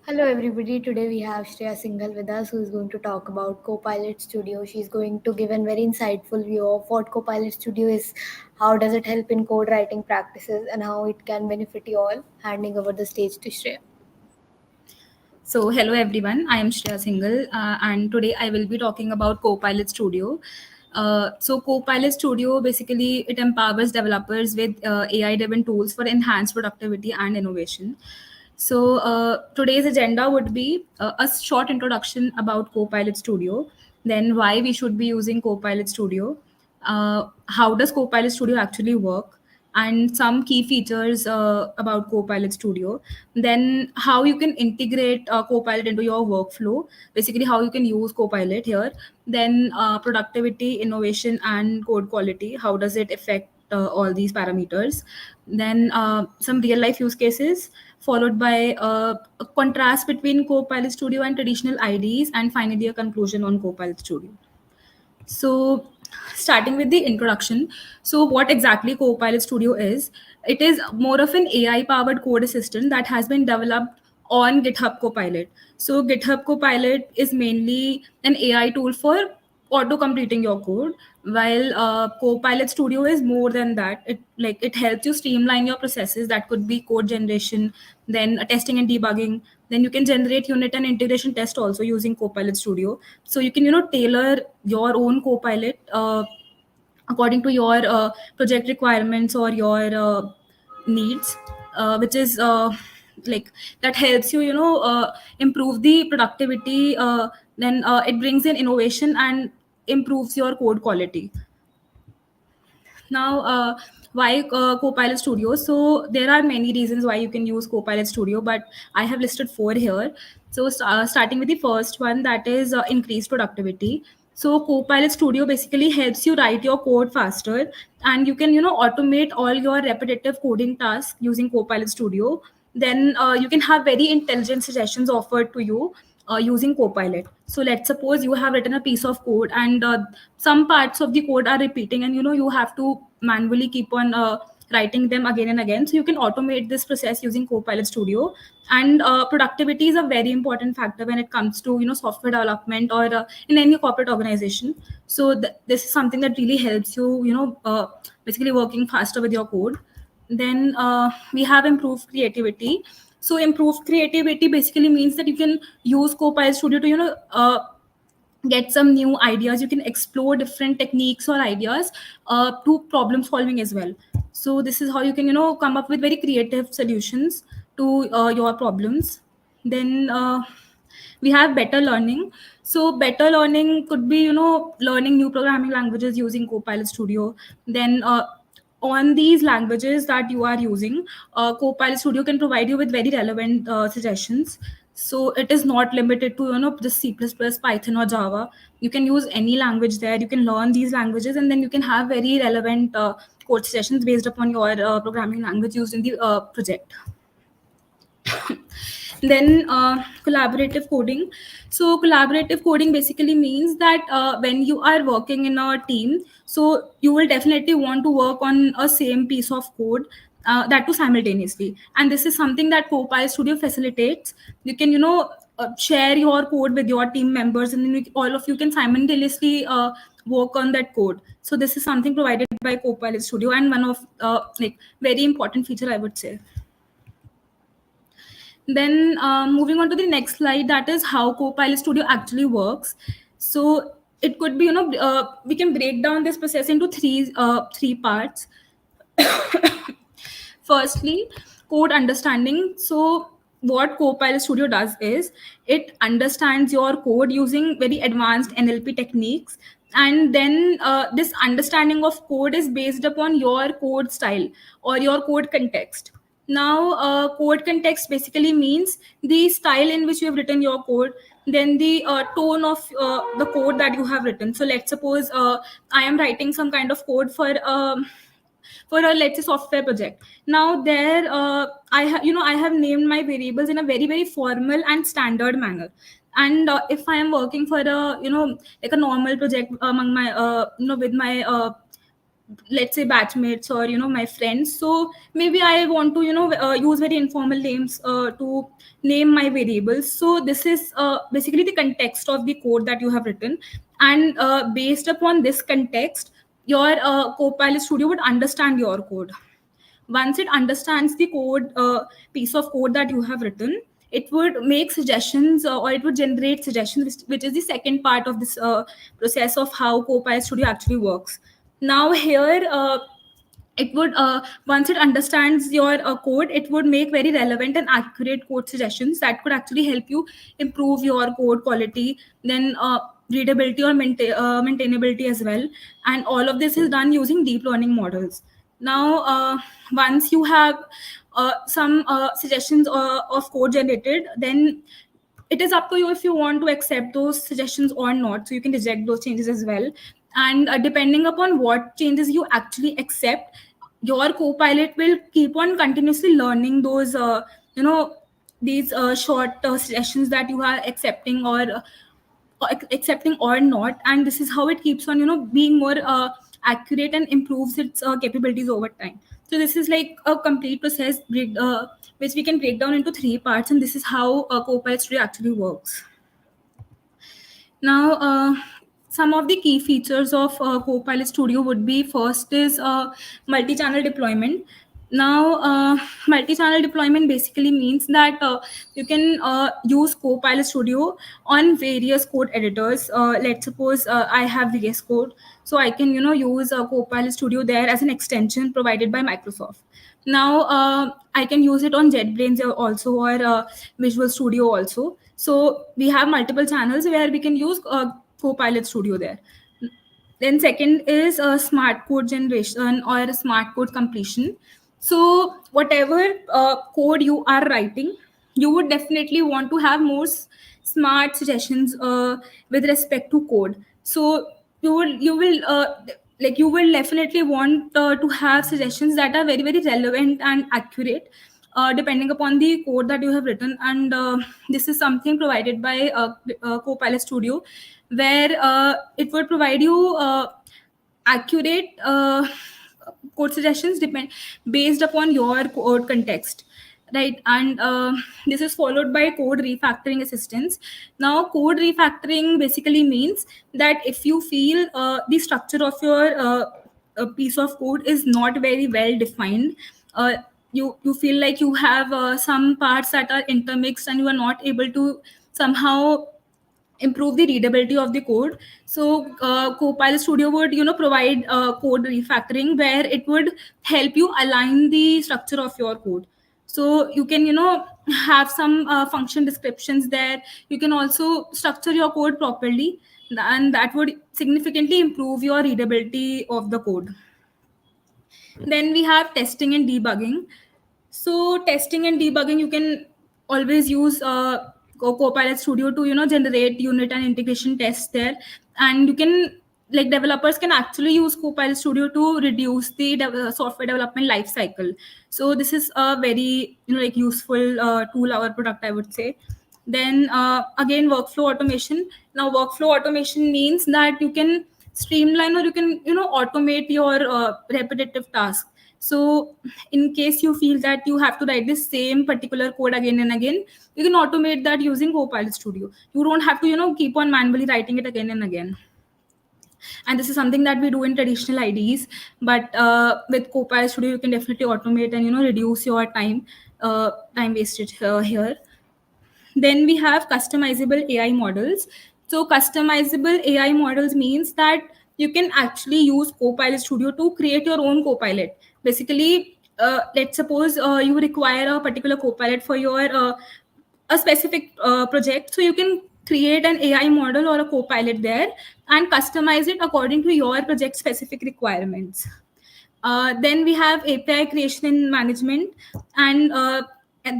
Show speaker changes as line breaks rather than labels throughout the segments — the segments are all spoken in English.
Hello everybody. Today we have Shreya Singhal with us who is going to talk about Copilot Studio. She's going to give a very insightful view of what Copilot Studio is, how does it help in code writing practices and how it can benefit you all. Handing over the stage to Shreya.
So, hello everyone. I am Shreya Singhal, and today I will be talking about Copilot Studio. Copilot Studio basically it empowers developers with AI-driven tools for enhanced productivity and innovation. Today's agenda would be a short introduction about Copilot Studio, then why we should be using Copilot Studio, how does Copilot Studio actually work, and some key features about Copilot Studio. Then how you can integrate Copilot into your workflow. Basically, how you can use Copilot here. Then productivity, innovation, and code quality. How does it affect all these parameters? Then some real life use cases, followed by a contrast between Copilot Studio and traditional IDs, and finally a conclusion on Copilot Studio. So, starting with the introduction. So, what exactly Copilot Studio is? It is more of an AI powered code assistant that has been developed on GitHub Copilot. So, GitHub Copilot is mainly an AI tool for auto completing your code, while Copilot Studio is more than that. It helps you streamline your processes. That could be code generation, then testing and debugging. Then you can generate unit and integration test also using Copilot Studio. So you can tailor your own Copilot according to your project requirements or your needs, which is like that helps you improve the productivity. Then it brings in innovation and improves your code quality. Now, why Copilot Studio? So there are many reasons why you can use Copilot Studio, but I have listed four here. Starting with the first one, that is increased productivity. So Copilot Studio basically helps you write your code faster, and you can automate all your repetitive coding tasks using Copilot Studio. Then you can have very intelligent suggestions offered to you using Copilot. So let's suppose you have written a piece of code, and some parts of the code are repeating, and you have to manually keep on writing them again and again. So you can automate this process using Copilot Studio. And productivity is a very important factor when it comes to software development or in any corporate organization. So this is something that really helps you basically working faster with your code. Then we have improved creativity. So improved creativity basically means that you can use Copilot Studio to get some new ideas. You can explore different techniques or ideas to problem solving as well. So this is how you can come up with very creative solutions to your problems. Then we have better learning. So better learning could be learning new programming languages using Copilot Studio. Then on these languages that you are using, Copilot Studio can provide you with very relevant suggestions. So it is not limited to just C++, Python, or Java. You can use any language there. You can learn these languages, and then you can have very relevant code suggestions based upon your programming language used in the project. Then collaborative coding. So collaborative coding basically means that when you are working in a team, so you will definitely want to work on a same piece of code, that too simultaneously. And this is something that Copilot Studio facilitates. You can share your code with your team members, and then all of you can simultaneously work on that code. So this is something provided by Copilot Studio, and one of very important feature, I would say. Then moving on to the next slide, that is how Copilot Studio actually works. So it could be we can break down this process into three parts. Firstly, code understanding. So what Copilot Studio does is it understands your code using very advanced NLP techniques, and then this understanding of code is based upon your code style or your code context. Now, code context basically means the style in which you have written your code, then the tone of the code that you have written. So let's suppose I am writing some kind of code for a, let's say, software project. Now there I have named my variables in a very very formal and standard manner. And if I am working for a like a normal project among my with my let's say batchmates or my friends. So maybe I want to use very informal names to name my variables. So this is basically the context of the code that you have written, and based upon this context, your Copilot Studio would understand your code. Once it understands the code piece of code that you have written, it would make suggestions, or it would generate suggestions, which is the second part of this process of how Copilot Studio actually works. Now here, it would once it understands your code, it would make very relevant and accurate code suggestions that could actually help you improve your code quality, then readability or maintainability as well. And all of this is done using deep learning models. Now once you have some suggestions of code generated, then it is up to you if you want to accept those suggestions or not. So you can reject those changes as well. And depending upon what changes you actually accept, your Copilot will keep on continuously learning those you know these short suggestions that you are accepting, or accepting or not. And this is how it keeps on being more accurate and improves its capabilities over time. So this is like a complete process which we can break down into three parts, and this is how Copilot Studio actually works. Now, some of the key features of Copilot Studio would be: first is multi-channel deployment. Now, multi-channel deployment basically means that you can use Copilot Studio on various code editors. Let's suppose I have VS Code, so I can use Copilot Studio there as an extension provided by Microsoft. Now I can use it on JetBrains also, or Visual Studio also. So we have multiple channels where we can use Copilot Studio there. Then second is smart code generation or smart code completion. So whatever code you are writing, you would definitely want to have more smart suggestions with respect to code. So you will definitely want to have suggestions that are very very relevant and accurate, depending upon the code that you have written. And this is something provided by Copilot Studio, where it would provide you accurate code suggestions based upon your code context, right? And this is followed by code refactoring assistance. Now code refactoring basically means that if you feel the structure of your a piece of code is not very well defined, uh, you feel like you have some parts that are intermixed and you are not able to somehow improve the readability of the code. So Copilot Studio would provide code refactoring, where it would help you align the structure of your code. So you can have some function descriptions there. You can also structure your code properly, and that would significantly improve your readability of the code. Then we have testing and debugging. So testing and debugging, you can always use Copilot Studio to generate unit and integration tests there. And you can, like, developers can actually use Copilot Studio to reduce the software development life cycle. So this is a very like useful tool or product, I would say. Then again, workflow automation. Now workflow automation means that you can streamline, or you can automate your repetitive task. So in case you feel that you have to write the same particular code again and again, you can automate that using Copilot Studio. You don't have to keep on manually writing it again and again. And this is something that we do in traditional IDs, but with Copilot Studio you can definitely automate and reduce your time wastage here. Then we have customizable AI models. So customizable AI models means that you can actually use Copilot Studio to create your own Copilot. Basically, let's suppose you require a particular Copilot for your a specific project. So you can create an AI model or a Copilot there and customize it according to your project specific requirements. Then we have API creation and management, and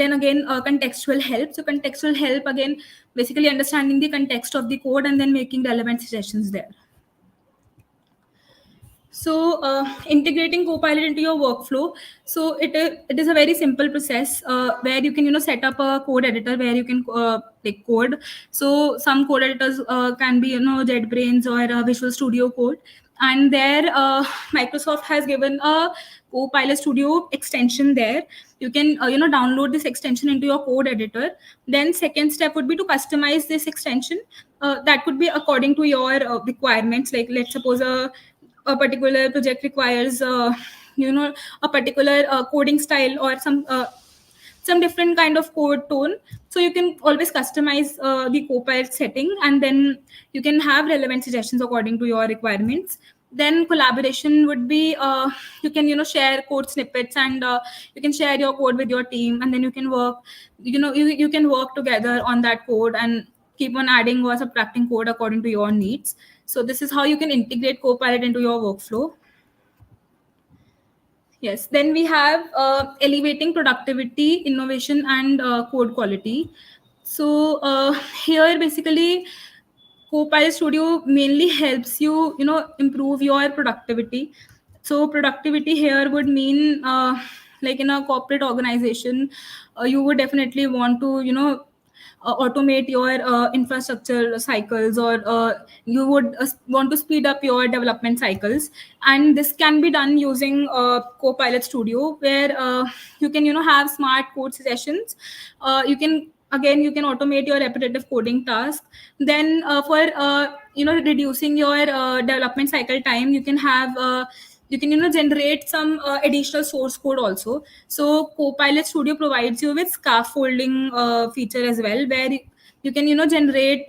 then again contextual help. So contextual help, again, basically understanding the context of the code and then making relevant suggestions there. So integrating Copilot into your workflow. So it is a very simple process where you can set up a code editor where you can take code. So some code editors can be JetBrains or Visual Studio Code. and there Microsoft has given a Copilot Studio extension there. You can download this extension into your code editor. Then second step would be to customize this extension. That could be according to your requirements. Like let's suppose a particular project requires you know a particular coding style or some different kind of code tone. So you can always customize the Copilot setting, and then you can have relevant suggestions according to your requirements. Then collaboration would be you can share code snippets, and you can share your code with your team, and then you can work you can work together on that code and keep on adding or subtracting code according to your needs. So this is how you can integrate Copilot into your workflow. Yes, then we have elevating productivity, innovation, and code quality. So here basically Copilot Studio mainly helps you, improve your productivity. So productivity here would mean, like in a corporate organization, you would definitely want to, automate your infrastructure cycles, or you would want to speed up your development cycles. And this can be done using Copilot Studio, where you can have smart code sessions. You can automate your repetitive coding task. Then for reducing your development cycle time, you can generate some additional source code also. So Copilot Studio provides you with scaffolding feature as well, where you can generate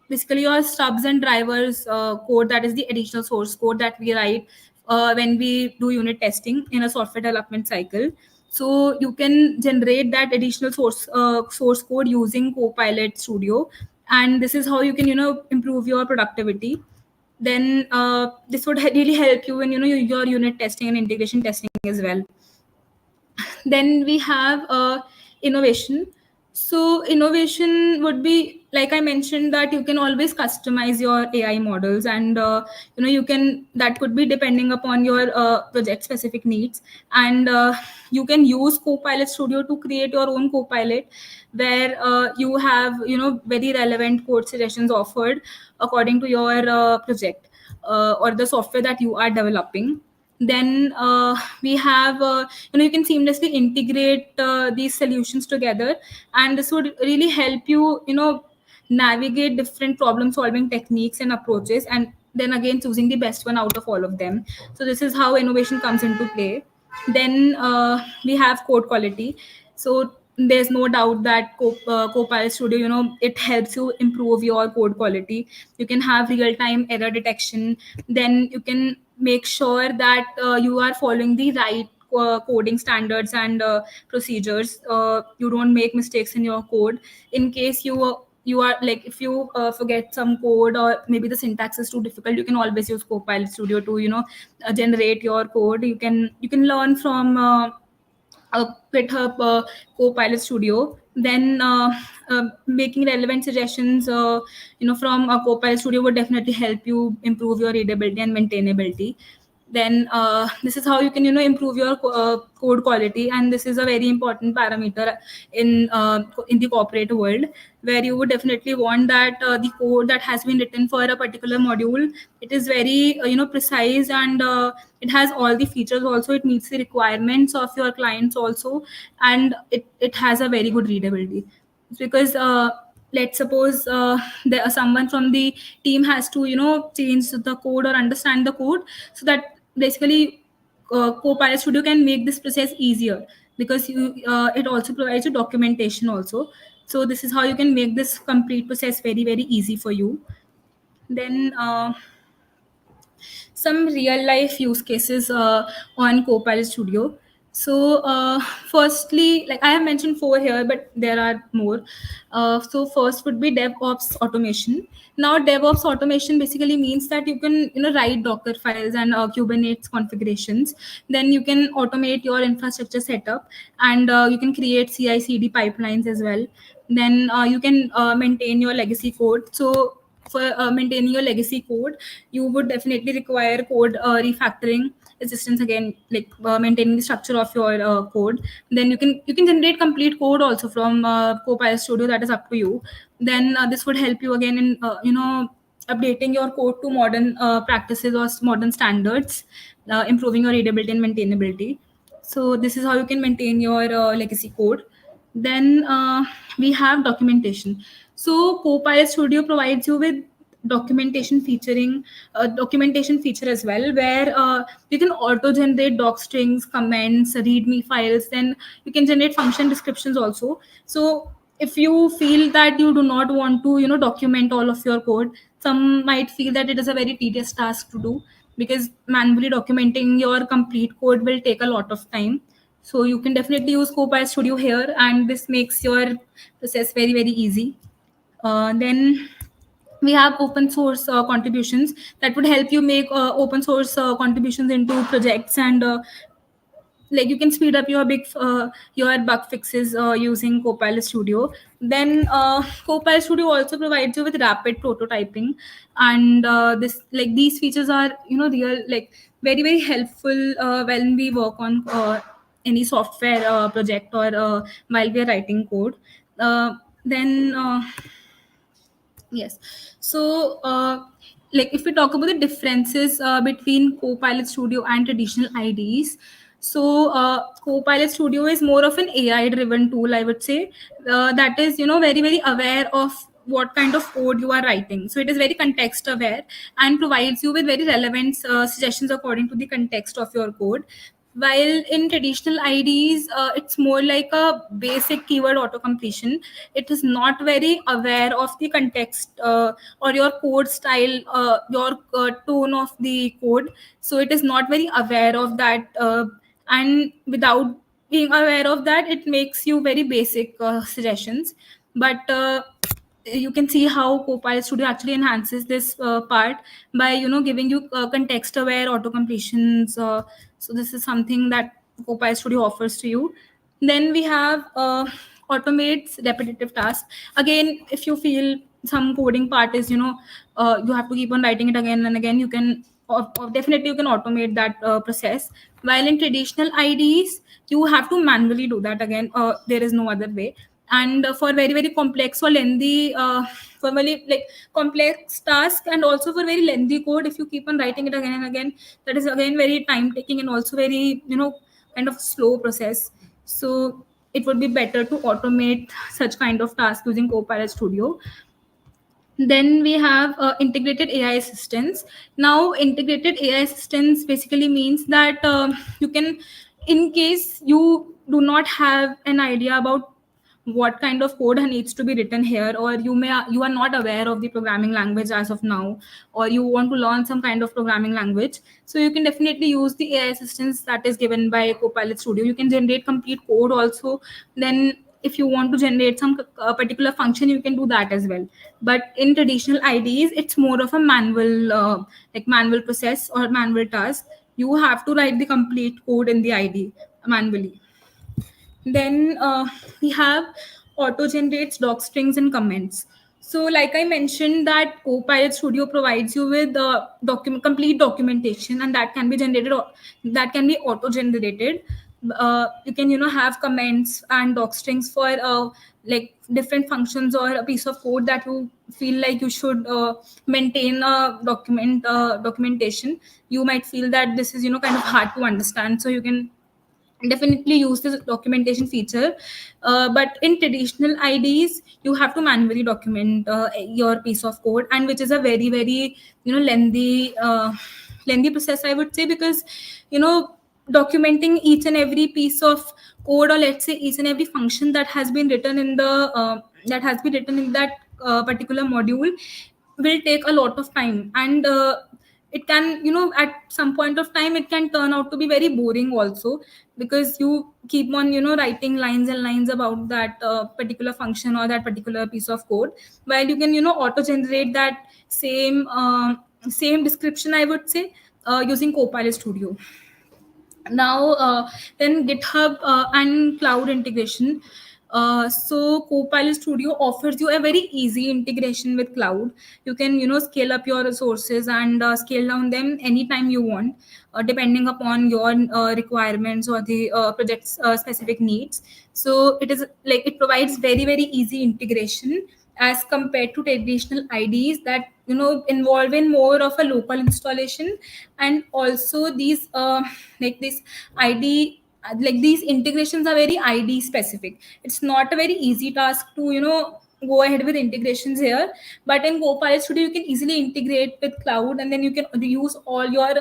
basically your stubs and drivers code, that is the additional source code that we write when we do unit testing in a software development cycle. So you can generate that additional source code using Copilot Studio, and this is how you can improve your productivity. Then this would really help you in your unit testing and integration testing as well. Then we have innovation. So innovation would be, like I mentioned, that you can always customize your AI models, and you can, that could be depending upon your project specific needs. And you can use Copilot Studio to create your own Copilot, where you have very relevant code suggestions offered according to your project or the software that you are developing. Then we have you can seamlessly integrate these solutions together, and this would really help you navigate different problem solving techniques and approaches, and then again choosing the best one out of all of them. So this is how innovation comes into play. Then we have code quality. So there's no doubt that Copilot Studio, it helps you improve your code quality. You can have real time error detection. Then you can make sure that you are following the right coding standards and procedures. You don't make mistakes in your code. In case you are like, if you forget some code, or maybe the syntax is too difficult, you can always use Copilot Studio to generate your code. You can learn from GitHub Copilot Studio. Then making relevant suggestions from a Copilot Studio would definitely help you improve your readability and maintainability. Then this is how you can improve your code quality, and this is a very important parameter in the corporate world, where you would definitely want that the code that has been written for a particular module, it is very precise, and it has all the features also, it meets the requirements of your clients also, and it has a very good readability. Because let's suppose someone from the team has to change the code or understand the code, so that basically Copilot Studio can make this process easier, because it also provides you documentation also. So this is how you can make this complete process very very easy for you. Then some real life use cases on Copilot Studio. So, firstly, like I have mentioned four here, but there are more. So, first would be DevOps automation. Now, DevOps automation basically means that you can write Docker files and Kubernetes configurations. Then you can automate your infrastructure setup, and you can create CI/CD pipelines as well. Then you can maintain your legacy code. So for maintaining your legacy code, you would definitely require code refactoring assistance again, like maintaining the structure of your code. Then you can generate complete code also from Copilot Studio, that is up to you. Then this would help you again in updating your code to modern practices or modern standards, improving your readability and maintainability. So this is how you can maintain your legacy code. Then we have documentation. So Copilot Studio provides you with documentation feature as well, where you can auto generate doc strings, comments, readme files. Then you can generate function descriptions also. So if you feel that you do not want to document all of your code, some might feel that it is a very tedious task to do, because manually documenting your complete code will take a lot of time. So you can definitely use Copilot Studio here, and this makes your process very very easy. Then we have open source contributions that would help you make open source contributions into projects, and like you can speed up your bug fixes using Copilot Studio. Then Copilot Studio also provides you with rapid prototyping, and this like these features are real like very very helpful when we work on any software project, or while we are writing code. Then Yes. So, like if we talk about the differences between Copilot Studio and traditional IDEs, so Copilot Studio is more of an AI-driven tool, I would say, that is very very aware of what kind of code you are writing. So it is very context aware and provides you with very relevant suggestions according to the context of your code. While in traditional IDs, it's more like a basic keyword auto completion. It is not very aware of the context or your code style, your tone of the code. So it is not very aware of that. And without being aware of that, it makes you very basic suggestions. But you can see how Copilot Studio actually enhances this part by giving you context aware auto completions. So this is something that Copilot Studio offers to you. Then we have automates repetitive tasks. Again, if you feel some coding part is you have to keep on writing it again and again, you can definitely you can automate that process. While in traditional IDs, you have to manually do that again. There is no other way. And for very very complex or lengthy for very like complex task, and also for very lengthy code, if you keep on writing it again and again, that is again very time taking and also very kind of slow process. So it would be better to automate such kind of task using Copilot Studio. Then we have integrated AI assistants. Now, integrated AI assistants basically means that you can, in case you do not have an idea about what kind of code needs to be written here, or you are not aware of the programming language as of now, or you want to learn some kind of programming language, so you can definitely use the AI assistance that is given by Copilot Studio. You can generate complete code also. Then if you want to generate some particular function, you can do that as well. But in traditional IDs, it's more of a manual manual process or manual task. You have to write the complete code in the ID manually. Then we have auto generates doc strings and comments. So like I mentioned, that Copilot Studio provides you with complete documentation, and that can be generated or that can be auto generated. You can have comments and doc strings for like different functions or a piece of code that you feel like you should maintain a documentation. You might feel that this is kind of hard to understand, so you can definitely use this documentation feature. But in traditional IDs, you have to manually document your piece of code, and which is a very very lengthy process, I would say, because documenting each and every piece of code, or let's say each and every function that has been written in that particular module, will take a lot of time. And it can at some point of time it can turn out to be very boring also, because you keep on writing lines and lines about that particular function or that particular piece of code, while you can auto generate that same description, I would say, using Copilot Studio. Now then GitHub and cloud integration. So Copilot Studio offers you a very easy integration with cloud. You can scale up your resources and scale down them anytime you want, depending upon your requirements or the project's specific needs. So it is like it provides very very easy integration, as compared to traditional IDs that involve in more of a local installation. And also these like this ID, like these integrations are very ID specific. It's not a very easy task to go ahead with integrations here. But in Copilot Studio you can easily integrate with cloud, and then you can use all your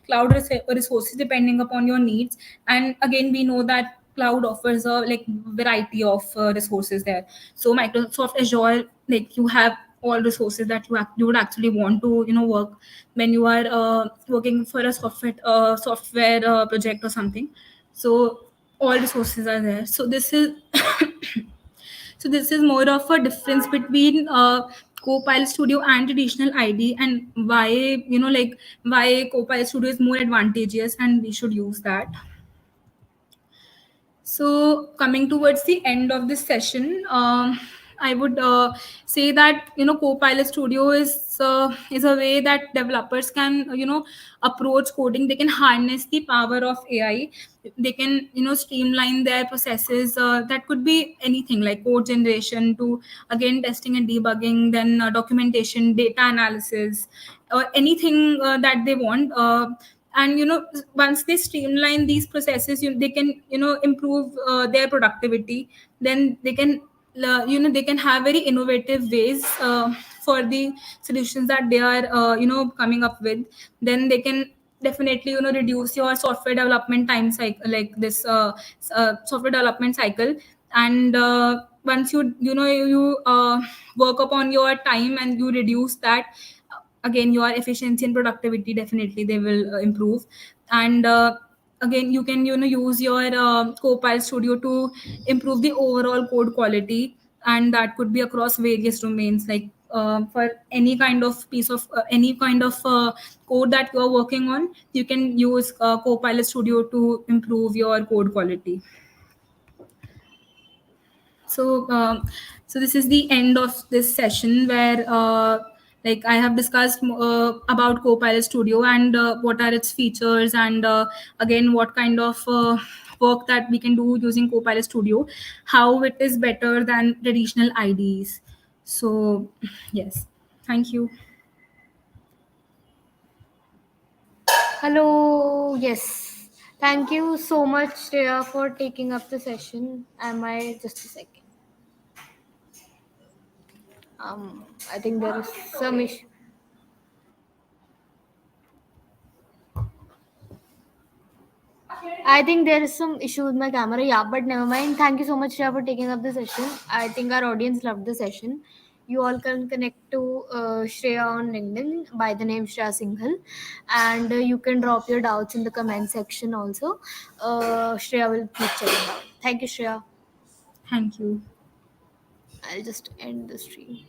cloud resources depending upon your needs. And again, we know that cloud offers a like variety of resources there. So Microsoft Azure, like you have all resources that you would actually want to work when you are working for a software project or something. So all resources are there. So this is so this is more of a difference between Copilot Studio and traditional ID, and why like why Copilot Studio is more advantageous and we should use that. So coming towards the end of this session, I would say that Copilot Studio is a way that developers can approach coding. They can harness the power of AI. They can streamline their processes. That could be anything like code generation to again testing and debugging, then documentation, data analysis, or anything that they want. And once they streamline these processes, they can improve their productivity. Then they can they can have very innovative ways for the solutions that they are coming up with. Then they can definitely reduce your software development time cycle, like this software development cycle. And once you work upon your time and you reduce that, again your efficiency and productivity definitely they will improve. And again you can use your Copilot Studio to improve the overall code quality, and that could be across various domains, like for any kind of piece of any kind of code that you are working on. You can use Copilot Studio to improve your code quality. So so this is the end of this session where like I have discussed about Copilot Studio and what are its features, and again what kind of work that we can do using Copilot Studio, how it is better than traditional IDs. So yes, thank you.
Hello, yes. Thank you so much, Shreya, for taking up the session. Am I just a second? I think there is some issue. I think there is some issue with my camera. Yeah, but never mind. Thank you so much, Shreya, for taking up the session. I think our audience loved the session. You all can connect to Shreya on LinkedIn by the name Shreya Singhal, and you can drop your doubts in the comment section also. Shreya will keep checking out. Thank you, Shreya.
Thank you.
I'll just end the stream.